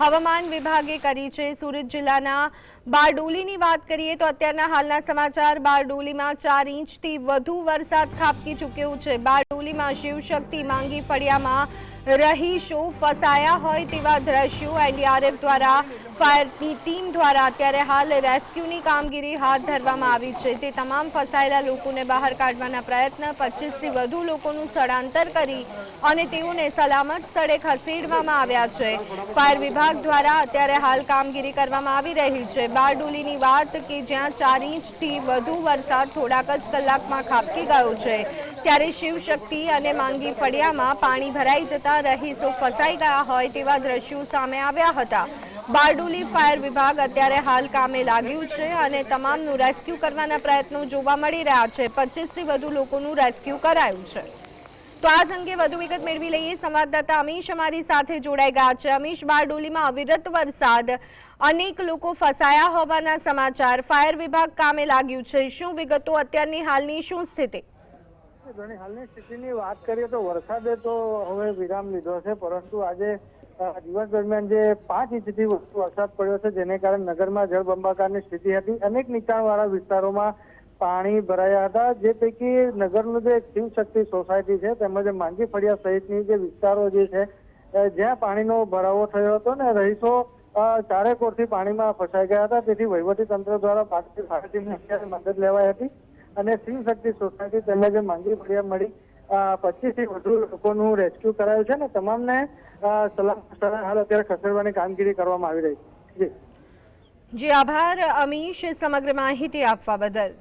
હવામાન વિભાગે કરી છે। સુરત જિલ્લાના બારડોલીની વાત કરીએ તો અત્યારના હાલના સમાચાર। બારડોલીમાં 4 ઇંચથી વધુ વરસાદ ખાબકી ચૂક્યો છે। બારડોલીમાં શિવશક્તિ માંગી ફળિયામાં રહીશો ફસાયા હોય તેવા દ્રશ્યો। એનડીઆરએફ દ્વારા ફાયરની ટીમ દ્વારા અત્યારે હાલ રેસ્ક્યુની કામગીરી હાથ ધરવામાં આવી છે। તે તમામ ફસાયેલા લોકોને બહાર કાઢવાના પ્રયત્ન 25થી વધુ લોકોનું સ્થળાંતર કરી અને તેઓને સલામત સ્થળે ખસેડવામાં આવ્યા છે। ફાયર વિભાગ દ્વારા અત્યારે હાલ કામગીરી કરવામાં આવી રહી છે। બારડોલીની વાત કે જ્યાં 4 ઇંચથી વધુ વરસાદ થોડાક જ કલાકમાં ખાબકી ગયો છે, ત્યારે શિવશક્તિ અને માંગી ફળિયામાં પાણી ભરાઈ જતા રહીશો ફસાઈ ગયા હોય તેવા દ્રશ્યો સામે આવ્યા હતા। બારડોલી ફાયર વિભાગ અત્યારે હાલ કામે લાગ્યું છે અને તમામનું રેસ્ક્યુ કરવાના પ્રયત્નો જોવા મળી રહ્યા છે। 25થી વધુ લોકોનું રેસ્ક્યુ કરાયું છે। તો આ અંગે વધુ વિગત મેળવી લઈએ। સંવાદદાતા અમીશ અમારી સાથે જોડાઈ ગયા છે। અમીશ, બારડોલીમાં અવિરત વરસાદ, અનેક લોકો ફસાયા હોવાના સમાચાર, ફાયર વિભાગ કામે લાગ્યું છે, શું વિગતો? અત્યારની હાલની શું સ્થિતિ? હાલની સ્થિતિની વાત કરીએ તો વરસાદે તો હવે વિરામ લીધો છે, પરંતુ આજે દિવસ દરમિયાન જે 5 ઇંચથી વધુ વરસાદ પડ્યો છે, જેને કારણે નગરમાં જળબંબાકારની સ્થિતિ હતી। અનેક નીચાણવાળા વિસ્તારોમાં પાણી ભરાયા હતા, જે પૈકી નગરનું જે શિવશક્તિ સોસાયટી છે તેમજ માંગી ફળિયા સહિતની જે વિસ્તારો જે છે જ્યાં પાણીનો ભરાવો થયો હતો ને રહીશો ચારે કોરથી પાણીમાં ફસાઈ ગયા હતા। તેથી વહીવટી તંત્ર દ્વારા ફાયર ટીમને મદદ લેવાઈ હતી અને શિવશક્તિ સોસાયટી તેમજ માંગી ફળિયા મળી 25થી વધુ લોકોનું રેસ્ક્યુ કરાયું છે ને તમામને સલામત સ્થળે હાલ અત્યારે ખસેડવાની કામગીરી કરવામાં આવી રહી છે। જી આભાર અમીશ, સમગ્ર માહિતી આપવા બદલ।